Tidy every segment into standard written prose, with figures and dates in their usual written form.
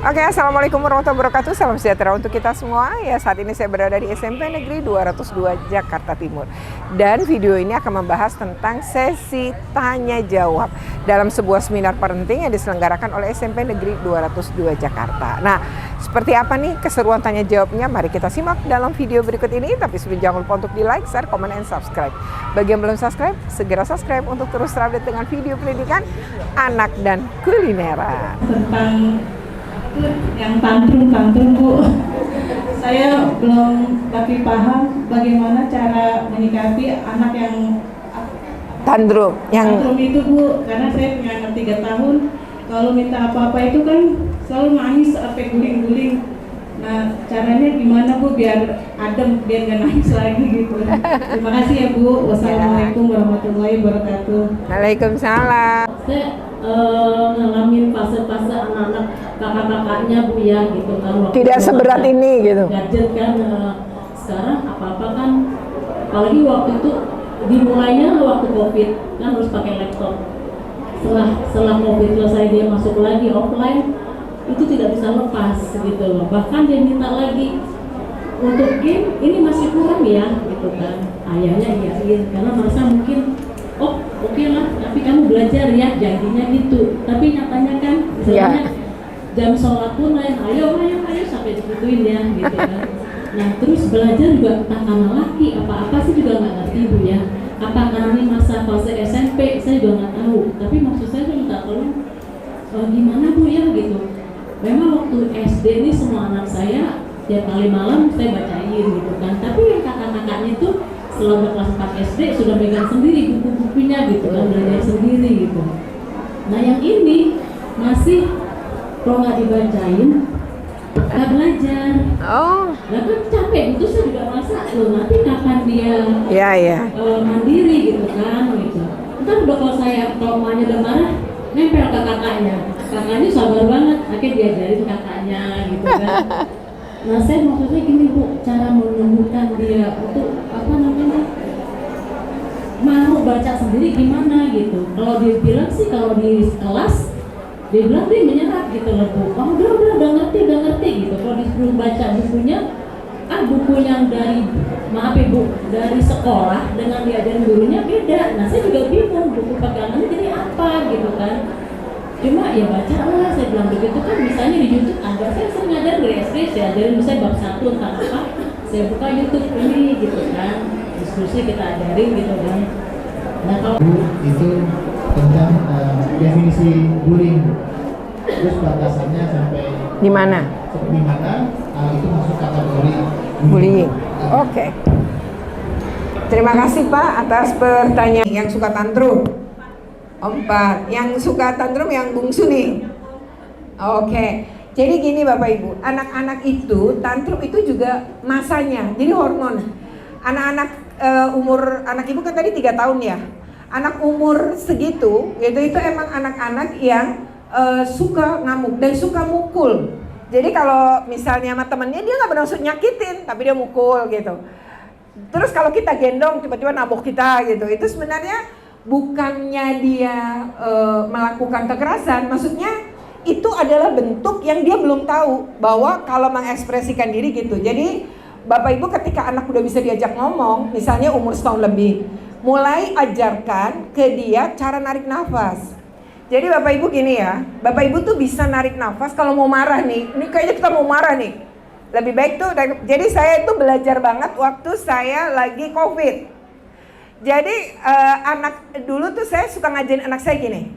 Oke, Assalamualaikum warahmatullahi wabarakatuh. Salam sejahtera untuk kita semua. Ya, saat ini saya berada di SMP Negeri 202 Jakarta Timur. Dan video ini akan membahas tentang sesi tanya jawab dalam sebuah seminar parenting yang diselenggarakan oleh SMP Negeri 202 Jakarta. Nah, seperti apa nih keseruan tanya jawabnya? Mari kita simak dalam video berikut ini. Tapi sebelum, jangan lupa untuk di like, share, komen, and subscribe. Bagi yang belum subscribe, segera subscribe untuk terus terupdate dengan video pendidikan anak dan kulineran. Tentang yang tantrum Bu, saya belum lagi paham bagaimana cara menyikapi anak yang Tantrum itu Bu, karena saya punya anak 3 tahun, kalau minta apa-apa itu kan selalu nangis sampai guling-guling. Nah, caranya gimana Bu biar adem, biar nggak nangis lagi gitu. Terima kasih ya Bu. Wassalamualaikum warahmatullahi wabarakatuh. Waalaikumsalam. Saya ngalamin fase-fase anak-anak kakak-kakaknya Bu ya gitu kan. Tidak seberat ini gitu. Gadget kan sekarang apa-apa kan, apalagi waktu itu dimulainya waktu COVID kan harus pakai laptop. Setelah COVID selesai dia masuk lagi offline, itu tidak bisa lepas gitu loh. Bahkan dia minta lagi untuk game, ini masih kurang ya gitu kan. Ayahnya iyain karena merasa mungkin oke lah, tapi kamu belajar ya, jadinya gitu. Tapi nyatanya kan misalnya jam sholat pun lain, ayo sampai digituin ya gitu kan. Nah terus belajar juga entah karena laki apa sih juga nggak ngerti Bu ya. Apa karena ini masa fase SMP, saya juga nggak tahu. Tapi maksud saya minta tolong gimana Bu ya gitu. Memang waktu SD ini semua anak saya tiap kali malam saya bacain gitu kan. Tapi yang kakak-kakaknya itu selama kelas 4 SD sudah megang sendiri buku-bukunya gitu kan, belajar sendiri gitu. Nah yang ini masih kalau nggak dibacain nggak belajar. Nah kan capek itu, saya juga merasa loh nanti kapan dia mandiri gitu kan gitu. Ntar udah kalau emaknya udah marah nempel ke kakaknya sabar banget, akhirnya diajarin kakaknya gitu kan. Nah saya maksudnya gini Bu, cara menumbuhkan dia untuk mau baca sendiri gimana gitu. Kalau dia bilang sih kalau di kelas dia bilang dia menyerap gitu loh Bu. Udah ngerti gitu. Kalau disuruh baca bukunya, buku yang dari dari sekolah dengan diajarin gurunya beda. Nah saya juga bingung buku pegangannya jadi apa gitu kan. Cuma ya baca lah, saya bilang begitu kan. Misalnya di YouTube ada, saya sering ngajar dari SD, saya ajarin misalnya bab 1 tentang apa, saya buka YouTube ini gitu kan, diskusi kita ajarin gitu kan. Nah kalau itu tentang definisi bullying, terus batasannya sampai di mana itu masuk kategori bullying. Oke. Terima kasih Pak atas pertanyaan. Yang suka tantrum 4, yang suka tantrum yang bungsu nih. Oke. Jadi gini Bapak Ibu, anak-anak itu tantrum itu juga masanya. Jadi hormon. Anak-anak umur anak Ibu kan tadi 3 tahun ya. Anak umur segitu itu emang anak-anak yang suka ngamuk dan suka mukul. Jadi kalau misalnya sama temennya dia nggak bermaksud nyakitin, tapi dia mukul gitu. Terus kalau kita gendong tiba-tiba nabok kita gitu. Itu sebenarnya bukannya dia melakukan kekerasan, maksudnya itu adalah bentuk yang dia belum tahu bahwa kalau mengekspresikan diri gitu. Jadi Bapak Ibu ketika anak udah bisa diajak ngomong, misalnya umur setahun lebih, mulai ajarkan ke dia cara narik nafas. Jadi Bapak Ibu gini ya, Bapak Ibu tuh bisa narik nafas kalau mau marah nih. Ini kayaknya kita mau marah nih. Lebih baik tuh, jadi saya itu belajar banget waktu saya lagi COVID. Jadi anak dulu tuh saya suka ngajarin anak saya gini.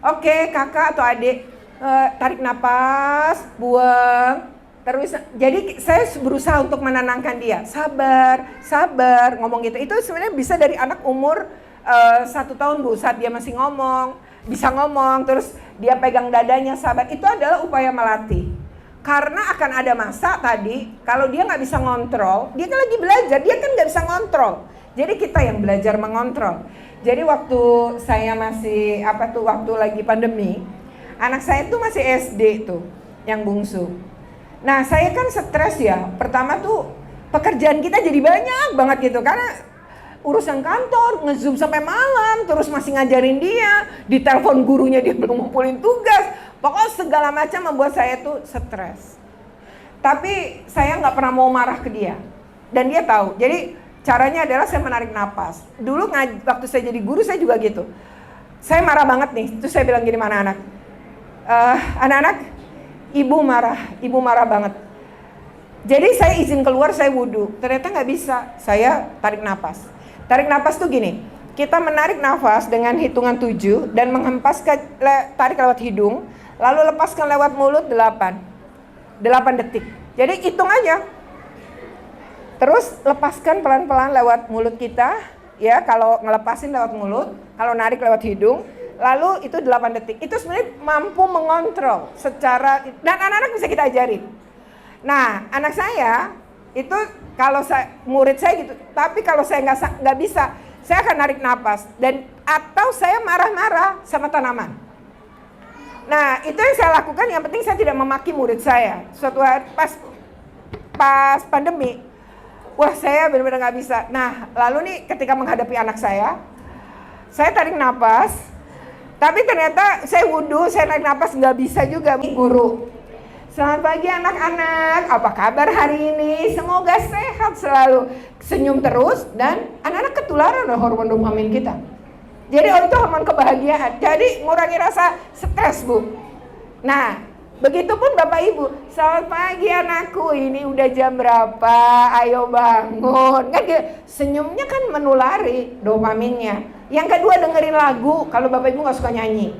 Oke, kakak atau adik, tarik napas, buang. Terus jadi saya berusaha untuk menenangkan dia. Sabar, ngomong gitu. Itu sebenarnya bisa dari anak umur 1 tahun Bu, saat dia masih bisa ngomong, terus dia pegang dadanya, sabar. Itu adalah upaya melatih. Karena akan ada masa tadi, kalau dia nggak bisa ngontrol, dia kan lagi belajar, dia kan nggak bisa ngontrol. Jadi kita yang belajar mengontrol. Jadi waktu saya masih waktu lagi pandemi, anak saya tuh masih SD tuh, yang bungsu. Nah saya kan stres ya. Pertama tuh pekerjaan kita jadi banyak banget gitu, karena urusan kantor, nge-zoom sampai malam, terus masih ngajarin dia, di telepon gurunya dia belum ngumpulin tugas, Pokoknya segala macam membuat saya tuh stres. Tapi saya nggak pernah mau marah ke dia. Dan dia tahu. Jadi caranya adalah saya menarik napas. Dulu waktu saya jadi guru saya juga gitu. Saya marah banget nih. Terus saya bilang gini sama anak-anak. Anak-anak, ibu marah banget. Jadi saya izin keluar, saya wudhu. Ternyata nggak bisa. Saya tarik napas. Tarik napas tuh gini. Kita menarik nafas dengan hitungan 7 dan menghempaskan, tarik lewat hidung, lalu lepaskan lewat mulut 8 detik. Jadi hitung aja. Terus lepaskan pelan-pelan lewat mulut kita, ya, kalau ngelepasin lewat mulut, kalau narik lewat hidung, lalu itu 8 detik. Itu sebenarnya mampu mengontrol secara, dan anak-anak bisa kita ajarin. Nah, anak saya itu kalau murid saya gitu, tapi kalau saya nggak bisa, saya akan narik napas atau saya marah-marah sama tanaman. Nah, itu yang saya lakukan. Yang penting saya tidak memaki murid saya. Suatu hari pas pandemi, wah saya benar-benar nggak bisa. Nah, lalu nih ketika menghadapi anak saya tarik napas, tapi ternyata saya wudhu, saya narik napas nggak bisa juga. Guru, selamat pagi anak-anak, apa kabar hari ini? Semoga sehat selalu, senyum terus, dan anak-anak ketularan hormon dopamin kita. Jadi itu hormon kebahagiaan, jadi ngurangi rasa stres, Bu. Nah, begitupun Bapak Ibu, selamat pagi anakku, ini udah jam berapa, ayo bangun. Kan senyumnya kan menulari dopaminnya. Yang kedua, dengerin lagu. Kalau Bapak Ibu gak suka nyanyi,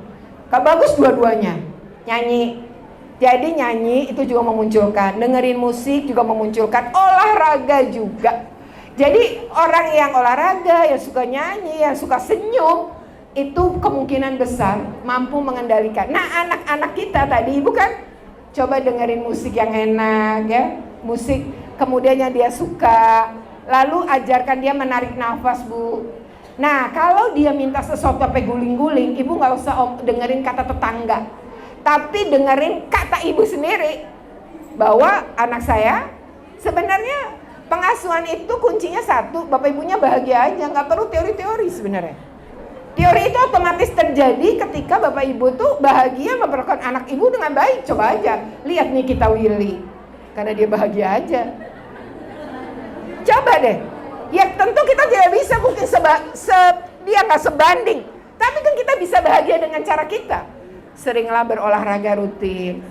bagus dua-duanya, nyanyi. Jadi nyanyi itu juga memunculkan, dengerin musik juga memunculkan, olahraga juga. Jadi orang yang olahraga, yang suka nyanyi, yang suka senyum, itu kemungkinan besar mampu mengendalikan. Nah, anak-anak kita tadi, Ibu kan coba dengerin musik yang enak ya, musik kemudian yang dia suka, lalu ajarkan dia menarik nafas, Bu. Nah, kalau dia minta sesuatu sampai guling-guling, Ibu nggak usah dengerin kata tetangga, tapi dengerin kata Ibu sendiri, bahwa anak saya sebenarnya pengasuhan itu kuncinya satu, Bapak Ibunya bahagia aja, nggak perlu teori-teori sebenarnya. Teori itu otomatis terjadi ketika Bapak Ibu tuh bahagia memperlakukan anak Ibu dengan baik. Coba aja, lihat nih kita Willy, karena dia bahagia aja. Coba deh, ya tentu kita tidak bisa mungkin dia nggak sebanding, tapi kan kita bisa bahagia dengan cara kita. Seringlah berolahraga rutin,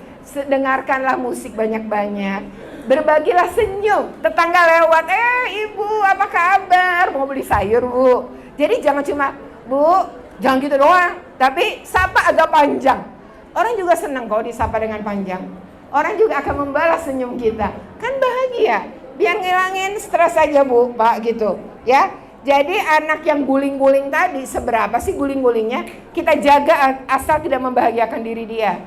dengarkanlah musik banyak-banyak, berbagilah senyum. Tetangga lewat, ibu apa kabar, mau beli sayur Bu. Jadi jangan cuma, Bu, jangan gitu doang, tapi sapa agak panjang. Orang juga senang kalau disapa dengan panjang. Orang juga akan membalas senyum kita, kan bahagia. Biar ngilangin stres aja Bu, Pak, gitu ya. Jadi anak yang guling-guling tadi, seberapa sih guling-gulingnya, kita jaga asal tidak membahagiakan diri dia.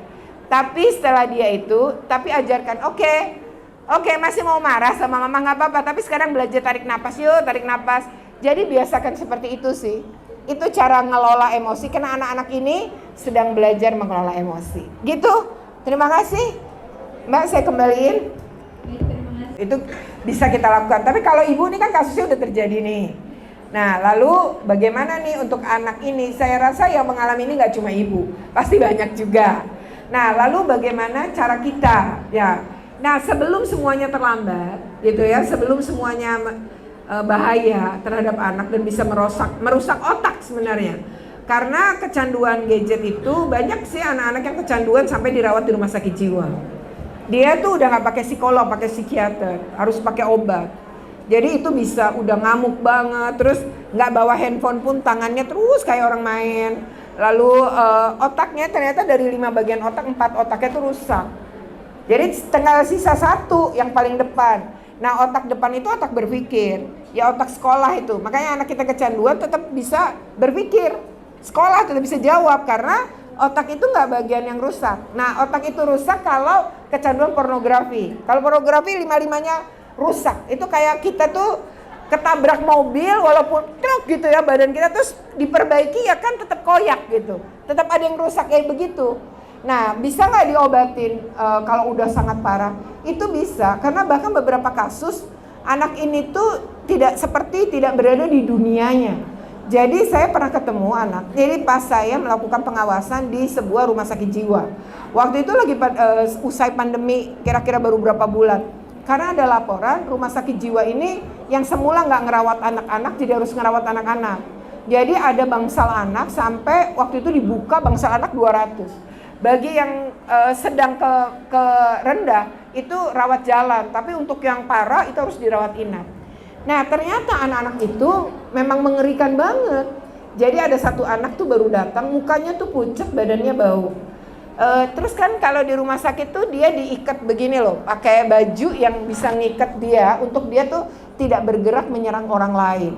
Tapi setelah dia itu, tapi ajarkan, oke, masih mau marah sama mama nggak apa-apa, tapi sekarang belajar tarik napas yuk, tarik napas. Jadi biasakan seperti itu sih. Itu cara ngelola emosi, karena anak-anak ini sedang belajar mengelola emosi. Gitu, terima kasih. Mbak, saya kembaliin. Itu bisa kita lakukan. Tapi kalau ibu ini kan kasusnya udah terjadi nih. Nah, lalu bagaimana nih untuk anak ini? Saya rasa yang mengalami ini nggak cuma ibu, pasti banyak juga. Nah, lalu bagaimana cara kita? Ya, nah sebelum semuanya terlambat, gitu ya, sebelum semuanya bahaya terhadap anak dan bisa merusak otak sebenarnya. Karena kecanduan gadget itu banyak sih anak-anak yang kecanduan sampai dirawat di rumah sakit jiwa. Dia tuh udah nggak pakai psikolog, pakai psikiater, harus pakai obat. Jadi itu bisa udah ngamuk banget, terus nggak bawa handphone pun tangannya terus kayak orang main. Lalu otaknya ternyata dari 5 bagian otak, 4 otaknya tuh rusak. Jadi tinggal sisa 1 yang paling depan. Nah, otak depan itu otak berpikir, ya otak sekolah itu. Makanya anak kita kecanduan tetap bisa berpikir, sekolah tetap bisa jawab karena otak itu nggak bagian yang rusak. Nah, otak itu rusak kalau kecanduan pornografi. Kalau pornografi 5-5-nya rusak. Itu kayak kita tuh ketabrak mobil walaupun truk gitu ya, badan kita terus diperbaiki ya kan tetap koyak gitu. Tetap ada yang rusak kayak begitu. Nah, bisa nggak diobatin kalau udah sangat parah? Itu bisa, karena bahkan beberapa kasus anak ini tuh tidak berada di dunianya. Jadi saya pernah ketemu anak. Jadi pas saya melakukan pengawasan di sebuah rumah sakit jiwa. Waktu itu lagi usai pandemi, kira-kira baru berapa bulan. Karena ada laporan rumah sakit jiwa ini yang semula nggak ngerawat anak-anak jadi harus ngerawat anak-anak. Jadi ada bangsal anak sampai waktu itu dibuka bangsal anak 200. Bagi yang sedang ke rendah itu rawat jalan, tapi untuk yang parah itu harus dirawat inap. Nah ternyata anak-anak itu memang mengerikan banget. Jadi ada satu anak tuh baru datang, mukanya tuh pucat, badannya bau. Terus kan kalau di rumah sakit tuh dia diikat begini loh, pakai baju yang bisa ngikat dia untuk dia tuh tidak bergerak menyerang orang lain.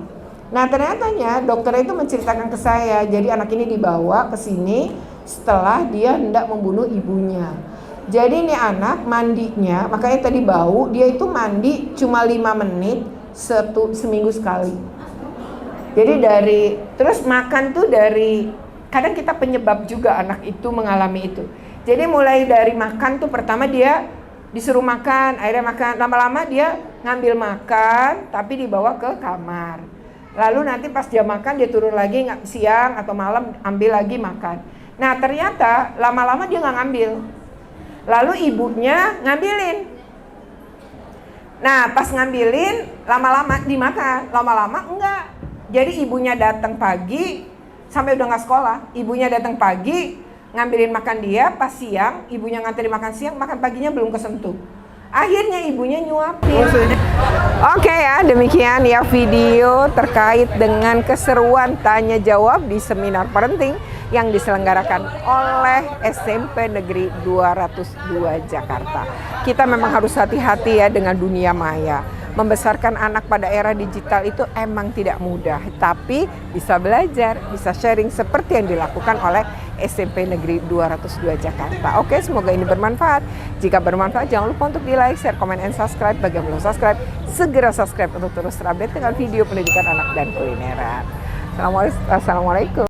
Nah ternyatanya dokter itu menceritakan ke saya, jadi anak ini dibawa ke sini setelah dia hendak membunuh ibunya. Jadi ini anak mandinya, makanya tadi bau, dia itu mandi cuma 5 menit seminggu sekali. Jadi terus makan tuh kadang kita penyebab juga anak itu mengalami itu. Jadi mulai dari makan tuh pertama dia disuruh makan, akhirnya makan, lama-lama dia ngambil makan tapi dibawa ke kamar. Lalu nanti pas dia makan dia turun lagi siang atau malam ambil lagi makan. Nah ternyata lama-lama dia nggak ngambil. Lalu ibunya ngambilin. Nah pas ngambilin lama-lama dimakan, lama-lama enggak. Jadi ibunya datang pagi sampai udah nggak sekolah, ibunya datang pagi ngambilin makan dia, pas siang ibunya nganterin makan siang, makan paginya belum kesentuh. Akhirnya ibunya nyuapin. Oke ya, demikian ya video terkait dengan keseruan tanya jawab di seminar parenting yang diselenggarakan oleh SMP Negeri 202 Jakarta. Kita memang harus hati-hati ya dengan dunia maya. Membesarkan anak pada era digital itu emang tidak mudah, tapi bisa belajar, bisa sharing seperti yang dilakukan oleh SMP Negeri 202 Jakarta. Oke, semoga ini bermanfaat. Jika bermanfaat, jangan lupa untuk di-like, share, komen, and subscribe. Bagi yang belum subscribe, segera subscribe untuk terus terupdate dengan video pendidikan anak dan kulineran. Assalamualaikum.